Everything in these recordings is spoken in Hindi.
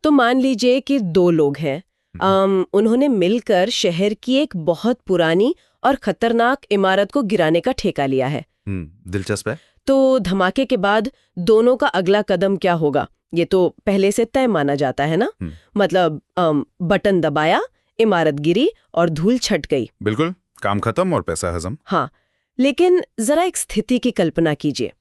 तो मान लीजिए कि दो लोग हैं। उन्होंने मिलकर शहर की एक बहुत पुरानी और खतरनाक इमारत को गिराने का ठेका लिया है। दिलचस्प है। तो धमाके के बाद दोनों का अगला कदम क्या होगा, ये तो पहले से तय माना जाता है ना। मतलब बटन दबाया, इमारत गिरी और धूल छट गई। बिल्कुल, काम खत्म और पैसा हजम। हाँ, लेकिन जरा एक स्थिति की कल्पना कीजिए।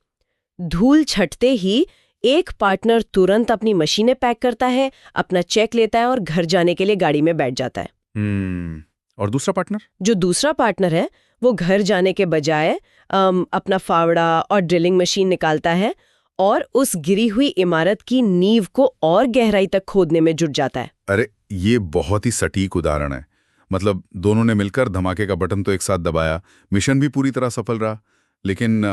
धूल छटते ही एक पार्टनर तुरंत अपनी मशीनें पैक करता है, अपना चेक लेता है और घर जाने के लिए गाड़ी में बैठ जाता है। और दूसरा पार्टनर? जो दूसरा पार्टनर है वो घर जाने के बजाय अपना फावड़ा और ड्रिलिंग मशीन निकालता है और उस गिरी हुई इमारत की नींव को और गहराई तक खोदने में जुट जाता है। अरे, ये बहुत ही सटीक उदाहरण है। मतलब दोनों ने मिलकर धमाके का बटन तो एक साथ दबाया, मिशन भी पूरी तरह सफल रहा, लेकिन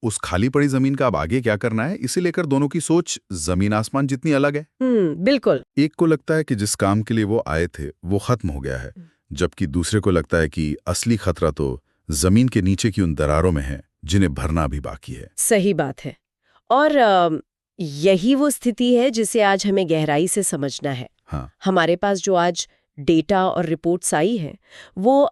उस खाली पड़ी जमीन का अब आगे क्या करना है, इसे लेकर दोनों की सोच जमीन आसमान जितनी अलग है। बिल्कुल। एक को लगता है कि जिस काम के लिए वो आए थे वो खत्म हो गया है, जबकि दूसरे को लगता है कि असली खतरा तो जमीन के नीचे की उन दरारों में है जिन्हें भरना भी बाकी है। सही बात है। और यही वो स्थिति है जिसे आज हमें गहराई से समझना है। हाँ। हमारे पास जो आज डेटा और रिपोर्ट्स आई हैं वो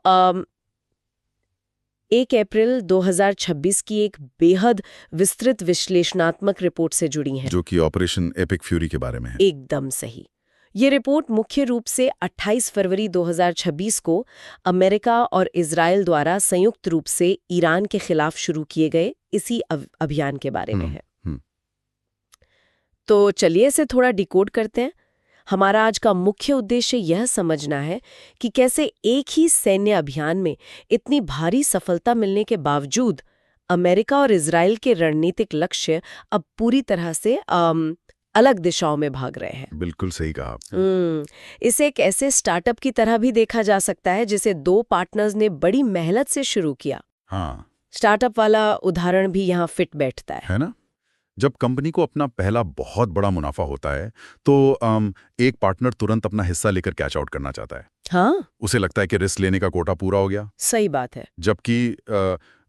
1 अप्रैल 2026 की एक बेहद विस्तृत विश्लेषणात्मक रिपोर्ट से जुड़ी हैं। जो कि ऑपरेशन एपिक फ्यूरी के बारे में है। एकदम सही। ये रिपोर्ट मुख्य रूप से 28 फरवरी 2026 को अमेरिका और इजराइल द्वारा संयुक्त रूप से ईरान के खिलाफ शुरू किए गए इसी अभियान के बारे में है। तो चलिए इसे थोड़ा डिकोड करते हैं। हमारा आज का मुख्य उद्देश्य यह समझना है कि कैसे एक ही सैन्य अभियान में इतनी भारी सफलता मिलने के बावजूद अमेरिका और इजराइल के रणनीतिक लक्ष्य अब पूरी तरह से अलग दिशाओं में भाग रहे हैं। बिल्कुल सही कहा आपने। इसे एक ऐसे स्टार्टअप की तरह भी देखा जा सकता है जिसे दो पार्टनर्स ने बड़ी मेहनत से शुरू किया। हाँ। स्टार्टअप वाला उदाहरण भी यहाँ फिट बैठता है ना? जब कंपनी को अपना पहला बहुत बड़ा मुनाफा होता है तो एक पार्टनर तुरंत अपना हिस्सा लेकर कैच आउट करना चाहता है। हाँ, उसे लगता है कि रिस्क लेने का कोटा पूरा हो गया। सही बात है। जबकि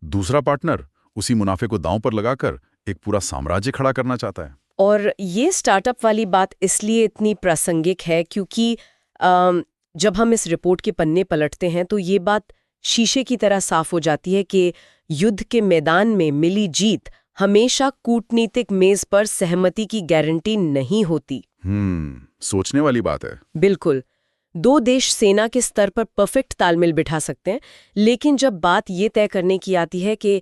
दूसरा पार्टनर उसी मुनाफे को दांव पर लगाकर एक पूरा साम्राज्य खड़ा करना चाहता है। और ये स्टार्टअप वाली बात इसलिए इतनी प्रासंगिक है क्योंकि जब हम इस रिपोर्ट के पन्ने पलटते हैं तो ये बात शीशे की तरह साफ हो जाती है कि युद्ध के मैदान में मिली जीत हमेशा कूटनीतिक मेज पर सहमति की गारंटी नहीं होती। सोचने वाली बात है। बिल्कुल। दो देश सेना के स्तर पर परफेक्ट तालमेल बिठा सकते हैं, लेकिन जब बात ये तय करने की आती है कि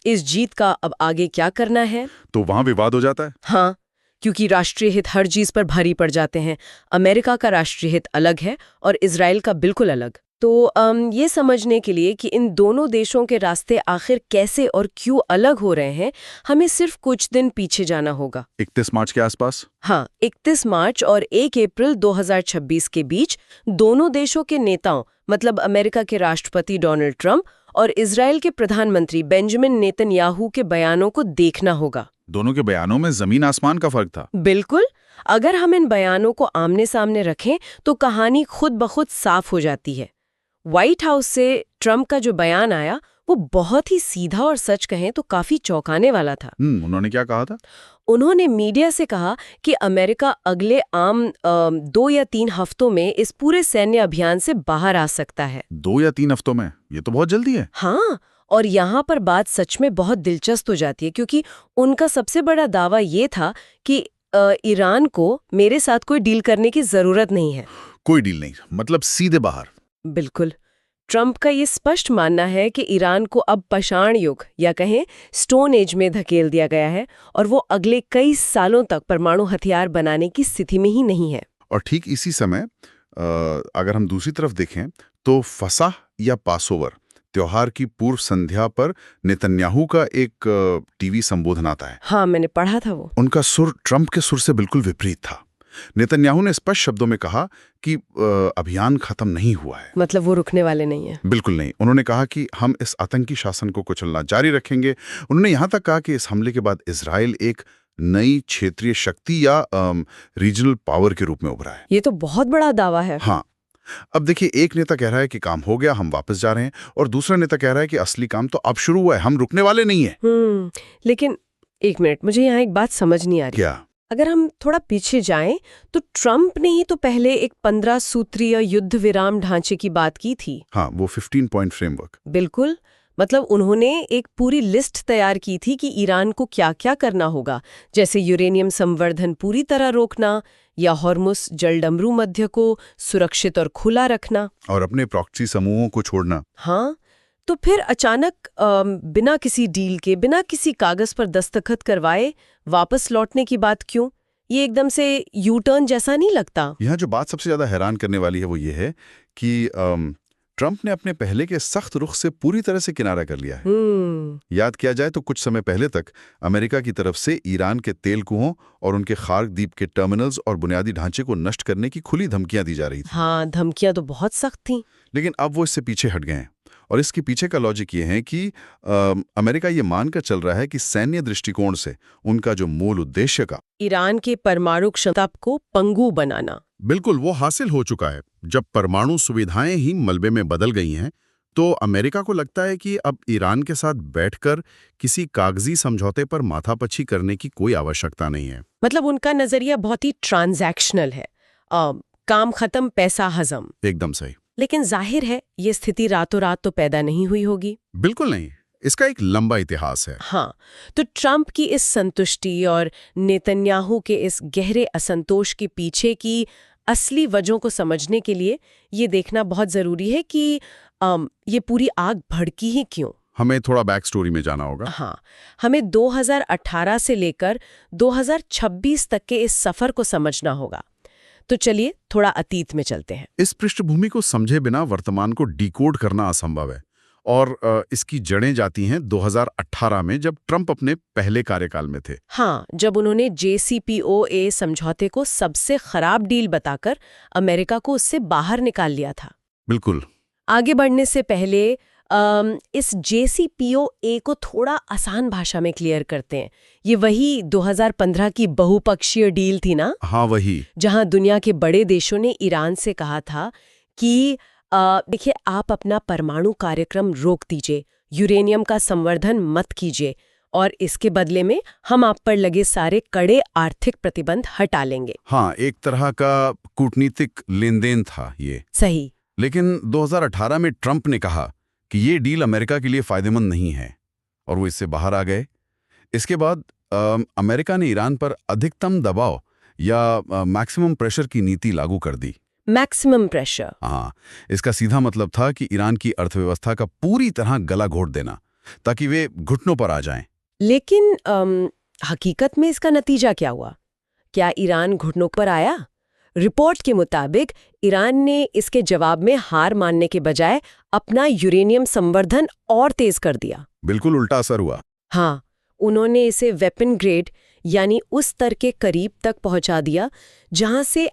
इस जीत का अब आगे क्या करना है, तो वहां विवाद हो जाता है। हाँ, क्योंकि राष्ट्रीय हित हर चीज पर भारी पड़ जाते हैं। अमेरिका का राष्ट्रीय हित अलग है और इजराइल का बिल्कुल अलग। तो ये समझने के लिए कि इन दोनों देशों के रास्ते आखिर कैसे और क्यों अलग हो रहे हैं, हमें सिर्फ कुछ दिन पीछे जाना होगा। 31 मार्च के आसपास। हाँ, 31 मार्च और 1 अप्रैल 2026 के बीच दोनों देशों के नेताओं, मतलब अमेरिका के राष्ट्रपति डोनाल्ड ट्रंप और इजराइल के प्रधानमंत्री बेंजामिन नेतन्याहू के बयानों को देखना होगा। दोनों के बयानों में जमीन आसमान का फर्क था। बिल्कुल। अगर हम इन बयानों को आमने सामने रखें तो कहानी खुद ब खुद साफ हो जाती है। व्हाइट हाउस से ट्रंप का जो बयान आया वो बहुत ही सीधा और सच कहें तो काफी चौंकाने वाला था। उन्होंने क्या कहा था? उन्होंने मीडिया से कहा कि अमेरिका अगले 2 या 3 हफ्तों में इस पूरे सैन्य अभियान से बाहर आ सकता है। 2 या 3 हफ्तों में? ये तो बहुत जल्दी है। हाँ, और यहाँ पर बात सच में बहुत दिलचस्प हो जाती है क्योंकि उनका सबसे बड़ा दावा ये था कि ईरान को मेरे साथ कोई डील करने की जरूरत नहीं है। कोई डील नहीं, मतलब सीधे बाहर। बिल्कुल। ट्रंप का ये स्पष्ट मानना है कि ईरान को अब पाषाण युग या कहें स्टोन एज में धकेल दिया गया है और वो अगले कई सालों तक परमाणु हथियार बनाने की स्थिति में ही नहीं है। और ठीक इसी समय अगर हम दूसरी तरफ देखें तो फसाह या पासोवर त्योहार की पूर्व संध्या पर नेतन्याहू का एक टीवी संबोधन आता है। हाँ, मैंने पढ़ा था वो। उनका सुर ट्रंप के सुर से बिल्कुल विपरीत था। नेतन्याहू ने स्पष्ट शब्दों में कहा कि अभियान खत्म नहीं हुआ है। मतलब वो रुकने वाले नहीं है। बिल्कुल नहीं। उन्होंने कहा कि हम इस आतंकी शासन को कुचलना जारी रखेंगे। उन्होंने यहां तक कहा कि इस हमले के बाद इजराइल एक नई क्षेत्रीय शक्ति या रीजनल पावर के रूप में उभरा है। ये तो बहुत बड़ा दावा है। हाँ, अब देखिए, एक नेता कह रहा है कि काम हो गया, हम वापस जा रहे हैं, और दूसरा नेता कह रहा है कि असली काम तो अब शुरू हुआ है, हम रुकने वाले नहीं है। लेकिन एक मिनट, मुझे यहाँ एक बात समझ नहीं आ रही। क्या? अगर हम थोड़ा पीछे जाएं तो ट्रंप ने ही तो पहले एक 15 सूत्रीय युद्ध विराम ढांचे की बात की थी। हाँ, वो 15 पॉइंट फ्रेमवर्क। बिल्कुल, मतलब उन्होंने एक पूरी लिस्ट तैयार की थी कि ईरान को क्या-क्या करना होगा, जैसे यूरेनियम संवर्धन पूरी तरह रोकना या हॉर्मुस जलडमरू मध्य को सुरक्षित और खुला रखना और अपने प्रॉक्सी समूहों को छोड़ना। हाँ, तो फिर अचानक बिना किसी डील के, बिना किसी कागज पर दस्तखत करवाए वापस लौटने की बात क्यों? ये एकदम से यू टर्न जैसा नहीं लगता? यहाँ जो बात सबसे ज्यादा हैरान करने वाली है वो ये है कि ट्रंप ने अपने पहले के सख्त रुख से पूरी तरह से किनारा कर लिया है। याद किया जाए तो कुछ समय पहले तक अमेरिका की तरफ से ईरान के तेल कुओं और उनके खार्क द्वीप के टर्मिनल्स और बुनियादी ढांचे को नष्ट करने की खुली धमकियां दी जा रही थी। हाँ, धमकियां तो बहुत सख्त थीं। लेकिन अब वो इससे पीछे हट गए हैं और इसके पीछे का लॉजिक ये है कि अमेरिका ये मानकर चल रहा है कि सैन्य दृष्टिकोण से उनका जो मूल उद्देश्य का ईरान के परमाणु क्षमता को पंगु बनाना, बिल्कुल वो हासिल हो चुका है। जब परमाणु सुविधाएं ही मलबे में बदल गई हैं तो अमेरिका को लगता है कि अब ईरान के साथ बैठकर किसी कागजी समझौते पर माथापच्ची करने की कोई आवश्यकता नहीं है। मतलब उनका नजरिया बहुत ही ट्रांजैक्शनल है, काम खत्म पैसा हजम। एकदम सही। लेकिन जाहिर है ये स्थिति रातों रात तो पैदा नहीं हुई होगी। बिल्कुल नहीं, इसका एक लंबा इतिहास है। हाँ, तो ट्रंप की इस संतुष्टि और नेतन्याहू के इस गहरे असंतोष के पीछे की असली वजहों को समझने के लिए ये देखना बहुत जरूरी है कि ये पूरी आग भड़की ही क्यों। हमें थोड़ा बैक स्टोरी में जाना होगा। हाँ, हमें 2018 से लेकर 2026 तक के इस सफर को समझना होगा। तो चलिए थोड़ा अतीत में चलते हैं। इस पृष्ठभूमि को समझे बिना वर्तमान को डिकोड करना असंभव है और इसकी जड़ें जाती हैं 2018 में, जब ट्रंप अपने पहले कार्यकाल में थे। हाँ, जब उन्होंने JCPOA समझौते को सबसे खराब डील बताकर अमेरिका को उससे बाहर निकाल लिया था। बिल्कुल। आगे बढ़ने से पहले इस JCPOA को थोड़ा आसान भाषा में क्लियर करते हैं। ये वही 2015 की बहुपक्षीय डील थी ना? हाँ, वही। जहां दुनिया के बड़े देशों ने ईरान से कहा था कि देखिए, आप अपना परमाणु कार्यक्रम रोक दीजिए, यूरेनियम का संवर्धन मत कीजिए और इसके बदले में हम आप पर लगे सारे कड़े आर्थिक प्रतिबंध हटा लेंगे। हाँ, एक तरह का कूटनीतिक लेन देन था ये। सही। लेकिन 2018 में ट्रंप ने कहा कि ये डील अमेरिका के लिए फायदेमंद नहीं है और वो इससे बाहर आ गए। इसके बाद अमेरिका ने ईरान पर अधिकतम दबाव या मैक्सिमम प्रेशर की नीति लागू कर दी। Maximum pressure? हाँ, इसका सीधा मतलब था कि ईरान की अर्थव्यवस्था का पूरी तरह गला घोट देना ताकि वे घुटनों पर आ जाएं। लेकिन हकीकत में इसका नतीजा क्या हुआ? क्या ईरान घुटनों पर आया? रिपोर्ट के मुताबिक ईरान ने इसके जवाब में हार मानने के बजाय अपना यूरेनियम संवर्धन और तेज कर दिया। बिल्कुल उल्टा असर हुआ। हाँ, उन्होंने इसे वेपन ग्रेड यानी उस स्तर के करीब तक पहुंचा दिया जहां से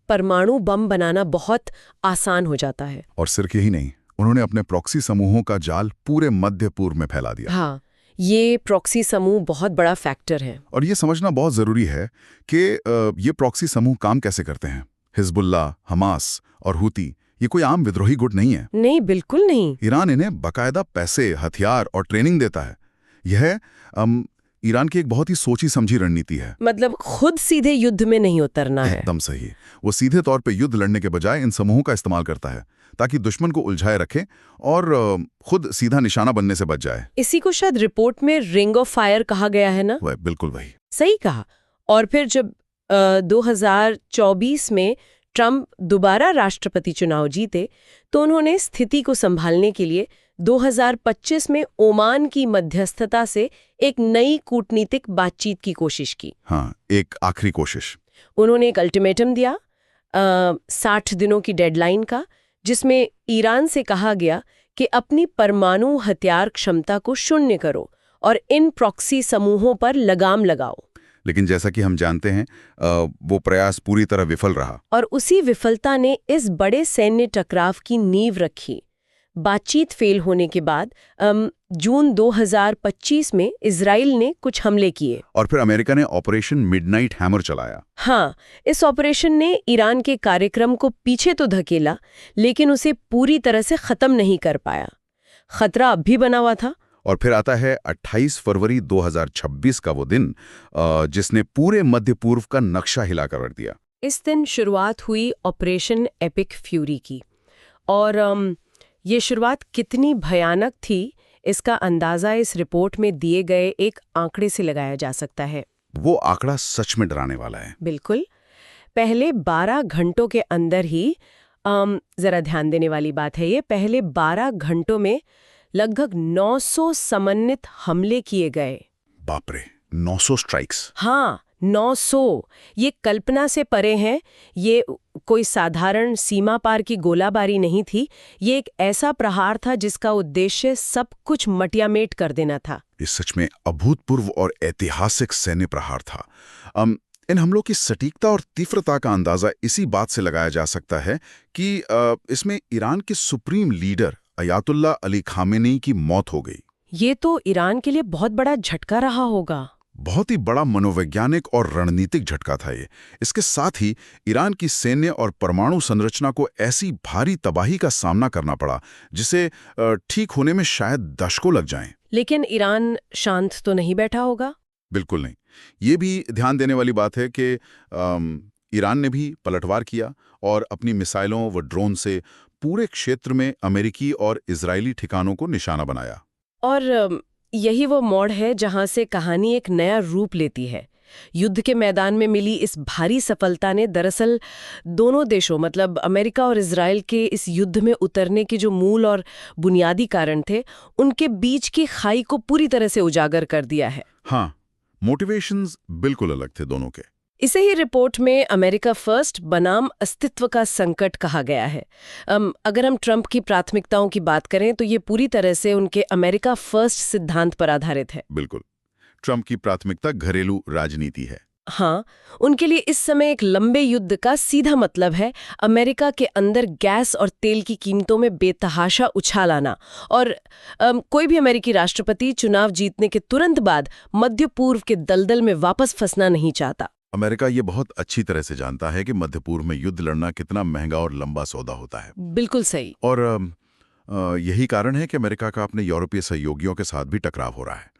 परमाणु बम बनाना बहुत आसान हो जाता है। और सिर्फ यही नहीं, उन्होंने अपने प्रॉक्सी समूहों का जाल पूरे मध्य पूर्व में फैला दिया। हाँ, ये प्रॉक्सी समूह बहुत बड़ा फैक्टर है। और ये समझना बहुत जरूरी है कि ये प्रॉक्सी समूह काम कैसे करते हैं। हिजबुल्लाह, हमास और हूती ये कोई आम विद्रोही गुट नहीं है। नहीं, बिल्कुल नहीं। ईरान इन्हें बाकायदा पैसे, हथियार और ट्रेनिंग देता है। यह ईरान की एक बहुत ही सोची समझी रणनीति है। मतलब खुद सीधे युद्ध में नहीं उतरना है। एकदम सही। वो सीधे तौर पे युद्ध लड़ने के बजाय इन समूहों का इस्तेमाल करता है ताकि दुश्मन को उलझाए रखे और खुद सीधा निशाना बनने से बच जाए। इसी को शायद रिपोर्ट में रिंग ऑफ फायर कहा गया है ना? वह बिल्कुल वही। सही कहा। और फिर जब 2024 में ट्रंप दोबारा राष्ट्रपति चुनाव जीते तो उन्होंने स्थिति को संभालने के लिए 2025 में ओमान की मध्यस्थता से एक नई कूटनीतिक बातचीत की कोशिश की। हाँ, एक आखिरी कोशिश। उन्होंने एक अल्टीमेटम दिया 60 दिनों की डेडलाइन का, जिसमें ईरान से कहा गया कि अपनी परमाणु हथियार क्षमता को शून्य करो और इन प्रॉक्सी समूहों पर लगाम लगाओ। लेकिन जैसा कि हम जानते हैं वो प्रयास पूरी तरह विफल रहा। और उसी विफलता ने इस बड़े सैन्य टकराव की नींव रखी। बातचीत फेल होने के बाद जून 2025 में इजराइल ने कुछ हमले किए और फिर अमेरिका ने ऑपरेशन मिडनाइट हैमर चलाया। हाँ, इस ऑपरेशन ने ईरान के कार्यक्रम को पीछे तो धकेला, लेकिन उसे पूरी तरह से खत्म नहीं कर पाया। खतरा अब भी बना हुआ था और फिर आता है 28 फरवरी 2026 का वो दिन जिसने पूरे मध्य पूर्व का नक्शा हिलाकर रख दिया। इस दिन शुरुआत हुई ऑपरेशन एपिक फ्यूरी की। और ये शुरुआत कितनी भयानक थी इसका अंदाजा इस रिपोर्ट में दिए गए एक आंकड़े से लगाया जा सकता है। वो आंकड़ा सच में डराने वाला है। बिल्कुल। पहले 12 घंटों के अंदर ही जरा ध्यान देने वाली बात है ये, पहले 12 घंटों में लगभग 900 समन्वित हमले किए गए। बाप रे, 900 स्ट्राइक्स। हाँ, 900। ये कल्पना से परे हैं। ये कोई साधारण सीमा पार की गोलाबारी नहीं थी। ये एक ऐसा प्रहार था जिसका उद्देश्य सब कुछ मटियामेट कर देना था। ये सच में अभूतपूर्व और ऐतिहासिक सैन्य प्रहार था। इन हमलों की सटीकता और तीव्रता का अंदाजा इसी बात से लगाया जा सकता है कि इसमें ईरान के supreme leader Ayatollah Ali Khamenei की मौत हो गई। ये तो ईरान के लिए बहुत बड़ा झटका रहा होगा। बहुत ही बड़ा मनोवैज्ञानिक और रणनीतिक झटका था ये। इसके साथ ही ईरान की सैन्य और परमाणु संरचना को ऐसी भारी तबाही का सामना करना पड़ा जिसे ठीक होने में शायद दशकों लग जाएं। लेकिन ईरान शांत तो नहीं बैठा होगा? बिल्कुल नहीं। ये भी ध्यान देने वाली बात है कि ईरान ने भी पलटवार किया और अपनी मिसाइलों व ड्रोन से पूरे क्षेत्र में अमेरिकी और इजरायली ठिकानों को निशाना बनाया। और यही वो मोड़ है जहां से कहानी एक नया रूप लेती है। युद्ध के मैदान में मिली इस भारी सफलता ने दरअसल दोनों देशों मतलब अमेरिका और इजराइल के इस युद्ध में उतरने के जो मूल और बुनियादी कारण थे उनके बीच की खाई को पूरी तरह से उजागर कर दिया है। हाँ, मोटिवेशंस बिल्कुल अलग थे दोनों के। इसे ही रिपोर्ट में अमेरिका फर्स्ट बनाम अस्तित्व का संकट कहा गया है। अगर हम ट्रंप की प्राथमिकताओं की बात करें तो ये पूरी तरह से उनके अमेरिका फर्स्ट सिद्धांत पर आधारित है। बिल्कुल, ट्रंप की प्राथमिकता घरेलू राजनीति है। हाँ, उनके लिए इस समय एक लंबे युद्ध का सीधा मतलब है अमेरिका के अंदर गैस और तेल की कीमतों में बेतहाशा उछाल आना। और कोई भी अमेरिकी राष्ट्रपति चुनाव जीतने के तुरंत बाद मध्य पूर्व के दलदल में वापस फंसना नहीं चाहता। अमेरिका ये बहुत अच्छी तरह से जानता है कि मध्य पूर्व में युद्ध लड़ना कितना महंगा और लंबा सौदा होता है। बिल्कुल सही। और यही कारण है कि अमेरिका का अपने यूरोपीय सहयोगियों के साथ भी टकराव हो रहा है।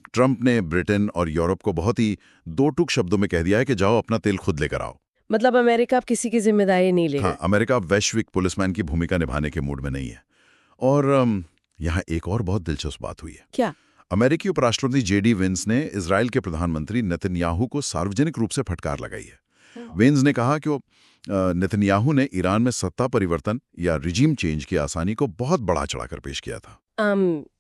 ट्रंप ने ब्रिटेन और यूरोप को बहुत ही दो टूक शब्दों में कह दिया है कि जाओ अपना तेल खुद लेकर आओ। मतलब अमेरिका अब किसी की जिम्मेदारी नहीं लेगा। हाँ, अमेरिका वैश्विक पुलिसमैन की भूमिका निभाने के मूड में नहीं है। और यहाँ एक और बहुत दिलचस्प बात हुई है। क्या? अमेरिकी उपराष्ट्रपति जेडी वेंस ने इजराइल के प्रधानमंत्री नेतन्याहू को सार्वजनिक रूप से फटकार लगाई है। वेंस ने कहा कि नेतन्याहू ने ईरान में सत्ता परिवर्तन या रिजीम चेंज की आसानी को बहुत बढ़ा चढ़ाकर पेश किया था।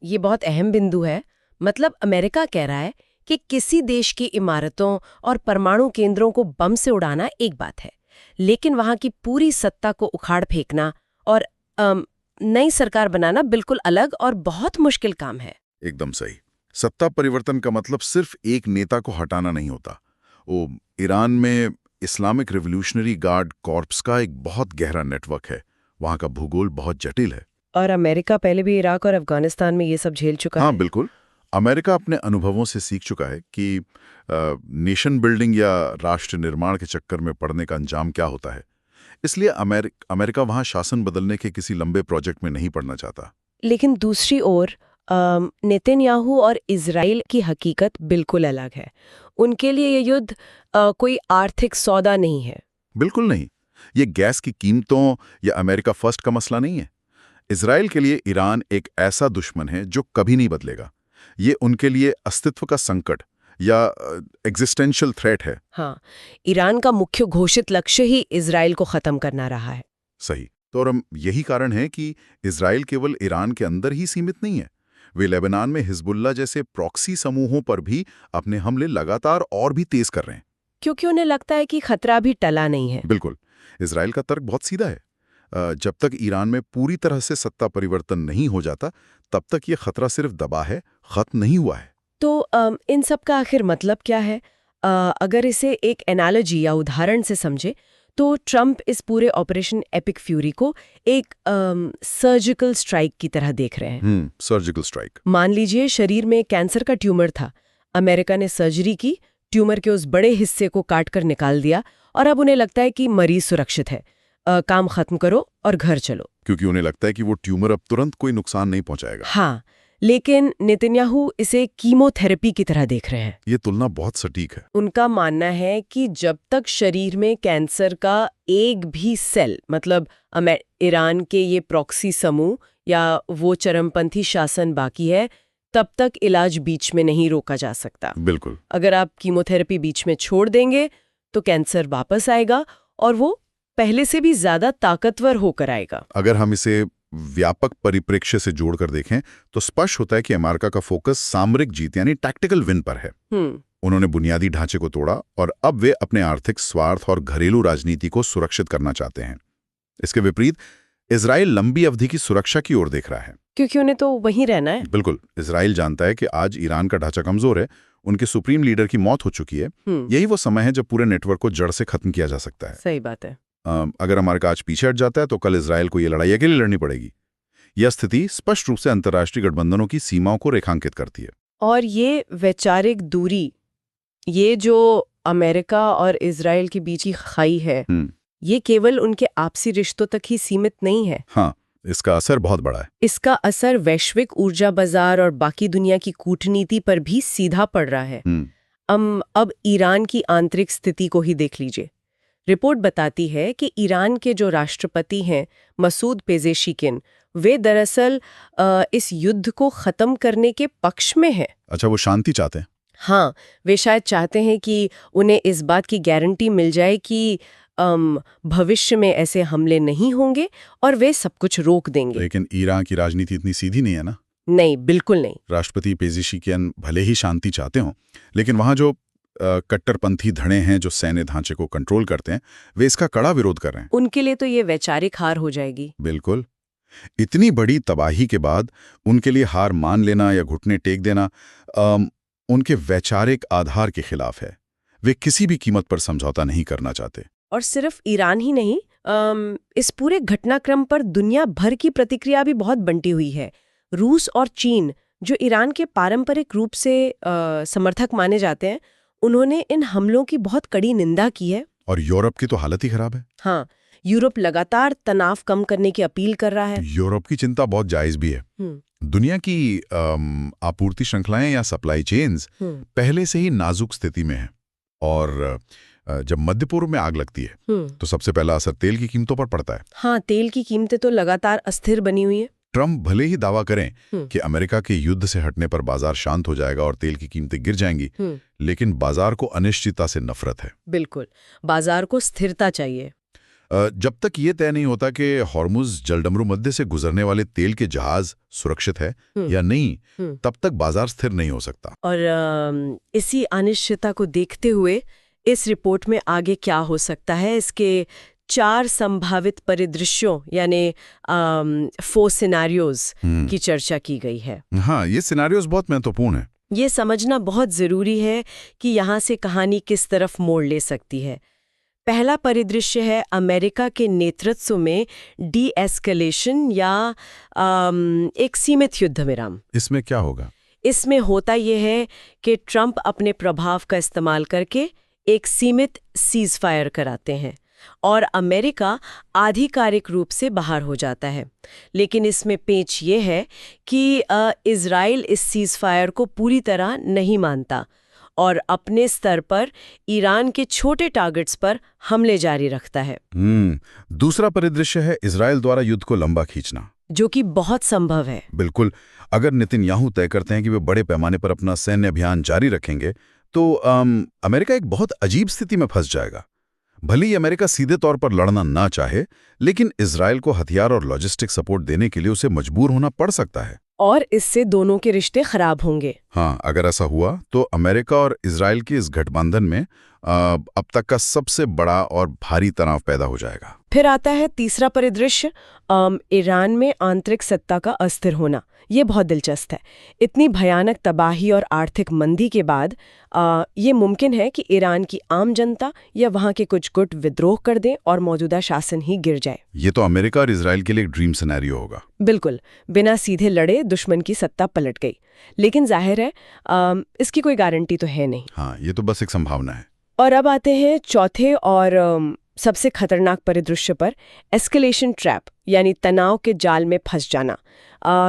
ये बहुत अहम बिंदु है। मतलब अमेरिका कह रहा है कि किसी देश की इमारतों और परमाणु केंद्रों को बम से उड़ाना एक बात है, लेकिन वहां की पूरी सत्ता को उखाड़ फेंकना और नई सरकार बनाना बिल्कुल अलग और बहुत मुश्किल काम है। एकदम सही। सत्ता परिवर्तन का मतलब सिर्फ एक नेता को हटाना नहीं होता। वो ईरान में इस्लामिक रिवॉल्यूशनरी गार्ड कॉर्प्स का एक बहुत गहरा नेटवर्क है। वहां का भूगोल बहुत जटिल है। और अमेरिका पहले भी इराक और अफगानिस्तान में ये सब झेल चुका है। हाँ, बिल्कुल। अमेरिका अपने अनुभवों से सीख चुका है कि नेशन बिल्डिंग या राष्ट्र निर्माण के चक्कर में पड़ने का अंजाम क्या होता है। इसलिए अमेरिका वहां शासन बदलने के किसी लंबे प्रोजेक्ट में नहीं पड़ना चाहता। लेकिन दूसरी ओर नेतन्याहू और इजराइल की हकीकत बिल्कुल अलग है। उनके लिए ये युद्ध कोई आर्थिक सौदा नहीं है। बिल्कुल नहीं। ये गैस की कीमतों या अमेरिका फर्स्ट का मसला नहीं है। इजराइल के लिए ईरान एक ऐसा दुश्मन है जो कभी नहीं बदलेगा। ये उनके लिए अस्तित्व का संकट या एग्जिस्टेंशियल थ्रेट है। हाँ, ईरान का मुख्य घोषित लक्ष्य ही इजराइल को खत्म करना रहा है। सही। तो और यही कारण है कि इजराइल केवल ईरान के अंदर ही सीमित नहीं है। वे लेबनान में हिजबुल्ला जैसे प्रॉक्सी समूहों पर भी अपने हमले लगातार और भी तेज कर रहे हैं, क्योंकि उन्हें लगता है कि खतरा भी टला नहीं है। बिल्कुल। इजराइल का तर्क बहुत सीधा है। जब तक ईरान में पूरी तरह से सत्ता परिवर्तन नहीं हो जाता तब तक ये खतरा सिर्फ दबा है, खत्म नहीं हुआ है। तो इन सब का आखिर मतलब क्या है? अगर इसे एक एनालॉजी या उदाहरण से समझे तो ट्रंप इस पूरे ऑपरेशन एपिक फ्यूरी को एक सर्जिकल स्ट्राइक की तरह देख रहे हैं। Surgical strike. मान लीजिए शरीर में कैंसर का ट्यूमर था, अमेरिका ने सर्जरी की, ट्यूमर के उस बड़े हिस्से को काटकर निकाल दिया और अब उन्हें लगता है कि मरीज सुरक्षित है, काम खत्म करो और घर चलो। क्योंकि उन्हें लगता है कि वो ट्यूमर अब तुरंत कोई नुकसान नहीं पहुंचाएगा। हाँ, लेकिन नेतन्याहू इसे कीमोथेरेपी की तरह देख रहे हैं। ये तुलना बहुत सटीक है। उनका मानना है कि जब तक शरीर में कैंसर का एक भी सेल, मतलब ईरान के ये प्रॉक्सी समूह या वो चरमपंथी शासन बाकी है, तब तक इलाज बीच में नहीं रोका जा सकता। बिल्कुल। अगर आप कीमोथेरेपी बीच में छोड़ देंगे तो कैंसर वापस आएगा और वो पहले से भी ज्यादा ताकतवर होकर आएगा। अगर हम इसे व्यापक परिप्रेक्ष्य से जोड़कर देखें तो स्पष्ट होता है कि अमेरिका का फोकस सामरिक जीत यानी टैक्टिकल विन पर है। उन्होंने बुनियादी ढांचे को तोड़ा और अब वे अपने आर्थिक स्वार्थ और घरेलू राजनीति को सुरक्षित करना चाहते हैं। इसके विपरीत इजराइल लंबी अवधि की सुरक्षा की ओर देख रहा है, क्योंकि उन्हें तो वहीं रहना है। बिल्कुल। इजराइल जानता है कि आज ईरान का ढांचा कमजोर है, उनके सुप्रीम लीडर की मौत हो चुकी है। यही वो समय है जब पूरे नेटवर्क को जड़ से खत्म किया जा सकता है। सही बात है। अगर अमेरिका आज पीछे हट जाता है तो कल इजराइल को ये लड़ाई अकेले लड़नी पड़ेगी। यह स्थिति स्पष्ट रूप से अंतर्राष्ट्रीय गठबंधनों की सीमाओं को रेखांकित करती है। और ये वैचारिक दूरी, ये जो अमेरिका और इजराइल के बीच की खाई है, ये केवल उनके आपसी रिश्तों तक ही सीमित नहीं है। हाँ, इसका असर बहुत बड़ा है। इसका असर वैश्विक ऊर्जा बाजार और बाकी दुनिया की कूटनीति पर भी सीधा पड़ रहा है। अब ईरान की आंतरिक स्थिति को ही देख लीजिए। रिपोर्ट बताती है कि ईरान के जो राष्ट्रपति हैं मसूद पेजेशिकिन, वे दरअसल इस युद्ध को खत्म करने के पक्ष में हैं। अच्छा, वो शांति चाहते हैं? हाँ, वे शायद चाहते हैं कि उन्हें इस बात की गारंटी मिल जाए कि भविष्य में ऐसे हमले नहीं होंगे और वे सब कुछ रोक देंगे। लेकिन ईरान की राजनीति इतनी सीधी नहीं है ना? नहीं, बिल्कुल नहीं। राष्ट्रपति पेजेशिकियन भले ही शांति चाहते हों, लेकिन वहां जो कट्टरपंथी धड़े हैं जो सैन्य ढांचे को कंट्रोल करते हैं, वे इसका कड़ा विरोध कर रहे हैं। उनके लिए तो ये वैचारिक हार हो जाएगी। बिल्कुल। इतनी बड़ी तबाही के बाद उनके लिए हार मान लेना या घुटने टेक देना उनके वैचारिक आधार के खिलाफ है। वे किसी भी कीमत पर समझौता नहीं करना चाहते। और सिर्फ ईरान ही नहीं, इस पूरे घटनाक्रम पर दुनिया भर की प्रतिक्रिया भी बहुत बंटी हुई है। रूस और चीन, जो ईरान के पारंपरिक रूप से समर्थक माने जाते हैं, उन्होंने इन हमलों की बहुत कड़ी निंदा की है। और यूरोप की तो हालत ही खराब है। हाँ, यूरोप लगातार तनाव कम करने की अपील कर रहा है। यूरोप की चिंता बहुत जायज भी है। दुनिया की आपूर्ति श्रृंखलाएं या सप्लाई चेन्स पहले से ही नाजुक स्थिति में है और जब मध्य पूर्व में आग लगती है तो सबसे पहला असर तेल की कीमतों पर पड़ता है। हाँ, तेल की कीमतें तो लगातार अस्थिर बनी हुई है। ट्रंप भले ही दावा करें कि अमेरिका के युद्ध से हटने पर बाजार शांत हो जाएगा और तेल की कीमतें गिर जाएंगी, लेकिन बाजार को अनिश्चितता से नफरत है। बिल्कुल, बाजार को स्थिरता चाहिए। जब तक ये तय नहीं होता कि हॉर्मुज जलडमरू मध्य से गुजरने वाले तेल के जहाज सुरक्षित है या नहीं, तब तक बाजार स्थिर नहीं हो सकता। और इसी अनिश्चितता को देखते हुए इस रिपोर्ट में आगे क्या हो सकता है, इसके 4 संभावित परिदृश्यों यानी 4 सिनेरियोज की चर्चा की गई है। हाँ, ये सिनेरियोज बहुत महत्वपूर्ण है। ये समझना बहुत जरूरी है कि यहाँ से कहानी किस तरफ मोड़ ले सकती है। पहला परिदृश्य है अमेरिका के नेतृत्व में डी-एस्केलेशन या एक सीमित युद्ध विराम। इसमें क्या होगा? इसमें होता यह है कि ट्रंप अपने प्रभाव का इस्तेमाल करके एक सीमित सीज फायर कराते हैं और अमेरिका आधिकारिक रूप से बाहर हो जाता है। लेकिन इसमें पेच ये है कि इजराइल इस सीज फायर को पूरी तरह नहीं मानता और अपने स्तर पर ईरान के छोटे टारगेट्स पर हमले जारी रखता है। दूसरा परिदृश्य है इजराइल द्वारा युद्ध को लंबा खींचना, जो कि बहुत संभव है। बिल्कुल। अगर नेतन्याहू तय करते हैं कि वे बड़े पैमाने पर अपना सैन्य अभियान जारी रखेंगे तो अमेरिका एक बहुत अजीब स्थिति में फंस जाएगा। भले ही अमेरिका सीधे तौर पर लड़ना ना चाहे, लेकिन इजराइल को हथियार और लॉजिस्टिक सपोर्ट देने के लिए उसे मजबूर होना पड़ सकता है और इससे दोनों के रिश्ते खराब होंगे। हाँ, अगर ऐसा हुआ तो अमेरिका और इजराइल के इस गठबंधन में अब तक का सबसे बड़ा और भारी तनाव पैदा हो जाएगा। फिर आता है तीसरा परिदृश्य, ईरान में आंतरिक सत्ता का अस्थिर होना। ये बहुत दिलचस्प है। इतनी भयानक तबाही और आर्थिक मंदी के बाद ये मुमकिन है कि ईरान की आम जनता या वहाँ के कुछ गुट विद्रोह कर दें और मौजूदा शासन ही गिर जाए। ये तो अमेरिका और इजराइल के लिए एक ड्रीम सिनेरियो होगा। बिल्कुल, बिना सीधे लड़े दुश्मन की सत्ता पलट गई। लेकिन जाहिर है इसकी कोई गारंटी तो है नहीं। हाँ, ये तो बस एक संभावना है। और अब आते हैं चौथे और सबसे खतरनाक परिदृश्य पर एस्केलेशन ट्रैप यानी तनाव के जाल में फंस जाना।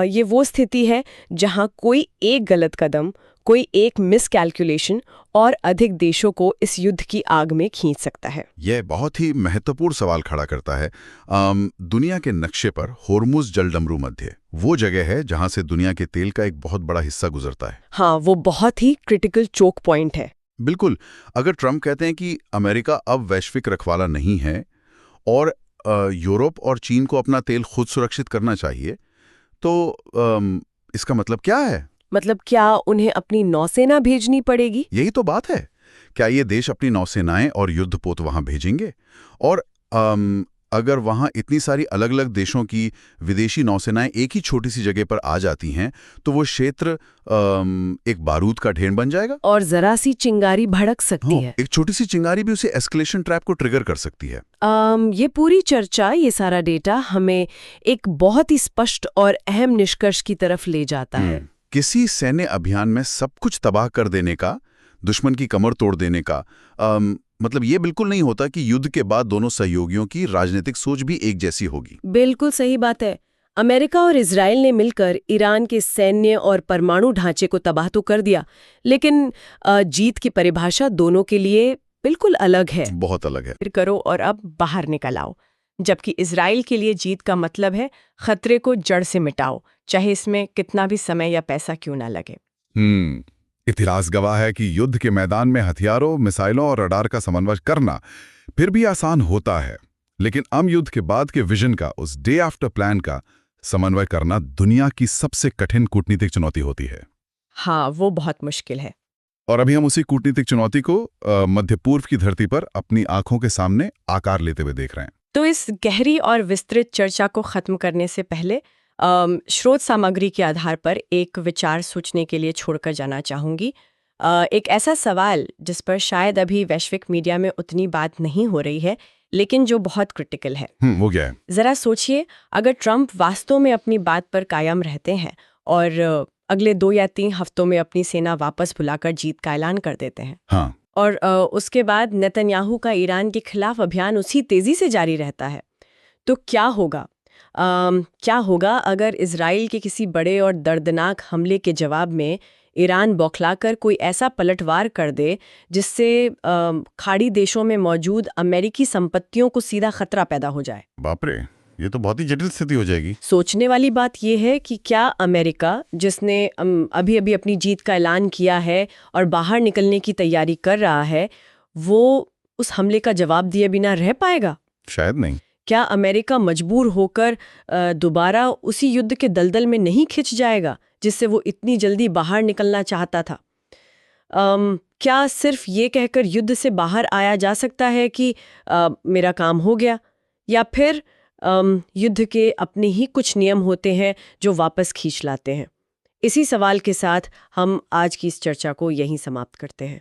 ये वो स्थिति है जहां कोई एक गलत कदम, कोई एक मिसकैलकुलेशन और अधिक देशों को इस युद्ध की आग में खींच सकता है। यह बहुत ही महत्वपूर्ण सवाल खड़ा करता है। दुनिया के नक्शे पर होर्मुज जलडमरू मध्य वो जगह है जहां से दुनिया के तेल का एक बहुत बड़ा हिस्सा गुजरता है। हाँ, वो बहुत ही क्रिटिकल चोक पॉइंट है। बिल्कुल। अगर ट्रंप कहते हैं कि अमेरिका अब वैश्विक रखवाला नहीं है और यूरोप और चीन को अपना तेल खुद सुरक्षित करना चाहिए, तो इसका मतलब क्या है? मतलब क्या उन्हें अपनी नौसेना भेजनी पड़ेगी? यही तो बात है। क्या ये देश अपनी नौसेनाएं और युद्धपोत वहां भेजेंगे? और अगर वहां इतनी सारी अलग अलग देशों की विदेशी नौसेनाएं एक ही छोटी सी जगह पर आ जाती हैं, तो वो क्षेत्र एक बारूद का ढेर बन जाएगा और जरा सी चिंगारी भड़क सकती है। एक छोटी सी चिंगारी भी उसे एस्केलेशन ट्रैप को ट्रिगर कर सकती है। ये पूरी चर्चा, ये सारा डेटा हमें एक बहुत ही स्पष्ट और अहम निष्कर्ष की तरफ ले जाता है। किसी सैन्य अभियान में सब कुछ तबाह कर देने का, दुश्मन की कमर तोड़ देने का मतलब ये बिल्कुल नहीं होता कि युद्ध के बाद दोनों सहयोगियों की राजनीतिक सोच भी एक जैसी होगी। बिल्कुल सही बात है। अमेरिका और इजराइल ने मिलकर ईरान के सैन्य और परमाणु ढांचे को तबाह तो कर दिया, लेकिन जीत की परिभाषा दोनों के लिए बिल्कुल अलग है। बहुत अलग है। फिर करो और अब बाहर निकल आओ। जबकि इजराइल के लिए जीत का मतलब है खतरे को जड़ से मिटाओ, चाहे इसमें कितना भी समय या पैसा क्यों ना लगे। इतिहास गवाह है कि युद्ध के मैदान में हथियारों, मिसाइलों और रडार का समन्वय करना फिर भी आसान होता है, लेकिन अम युद्ध के बाद के विजन का, उस डे आफ्टर प्लान का समन्वय करना दुनिया की सबसे कठिन कूटनीतिक चुनौती होती है। हाँ, वो बहुत मुश्किल है। और अभी हम उसी कूटनीतिक चुनौती को मध्य पूर्व की धरती पर अपनी आंखों के सामने आकार लेते हुए देख रहे हैं। तो इस गहरी और विस्तृत चर्चा को खत्म करने से पहले स्रोत सामग्री के आधार पर एक विचार सोचने के लिए छोड़कर जाना चाहूंगी। एक ऐसा सवाल जिस पर शायद अभी वैश्विक मीडिया में उतनी बात नहीं हो रही है, लेकिन जो बहुत क्रिटिकल है। वो क्या है? जरा सोचिए, अगर ट्रंप वास्तव में अपनी बात पर कायम रहते हैं और अगले 2 या 3 हफ्तों में अपनी सेना वापस बुलाकर जीत का ऐलान कर देते हैं, हाँ, और उसके बाद नेतन्याहू का ईरान के खिलाफ अभियान उसी तेजी से जारी रहता है, तो क्या होगा? क्या होगा अगर इजराइल के किसी बड़े और दर्दनाक हमले के जवाब में ईरान बौखलाकर कोई ऐसा पलटवार कर दे जिससे खाड़ी देशों में मौजूद अमेरिकी संपत्तियों को सीधा खतरा पैदा हो जाए? बाप रे, ये तो बहुत ही जटिल स्थिति हो जाएगी। सोचने वाली बात यह है कि क्या अमेरिका, जिसने अभी अभी अपनी जीत का ऐलान किया है और बाहर निकलने की तैयारी कर रहा है, वो उस हमले का जवाब दिए बिना रह पाएगा? शायद नहीं। क्या अमेरिका मजबूर होकर दोबारा उसी युद्ध के दलदल में नहीं खिंच जाएगा जिससे वो इतनी जल्दी बाहर निकलना चाहता था? क्या सिर्फ ये कहकर युद्ध से बाहर आया जा सकता है कि मेरा काम हो गया, या फिर युद्ध के अपने ही कुछ नियम होते हैं जो वापस खींच लाते हैं? इसी सवाल के साथ हम आज की इस चर्चा को यहीं समाप्त करते हैं।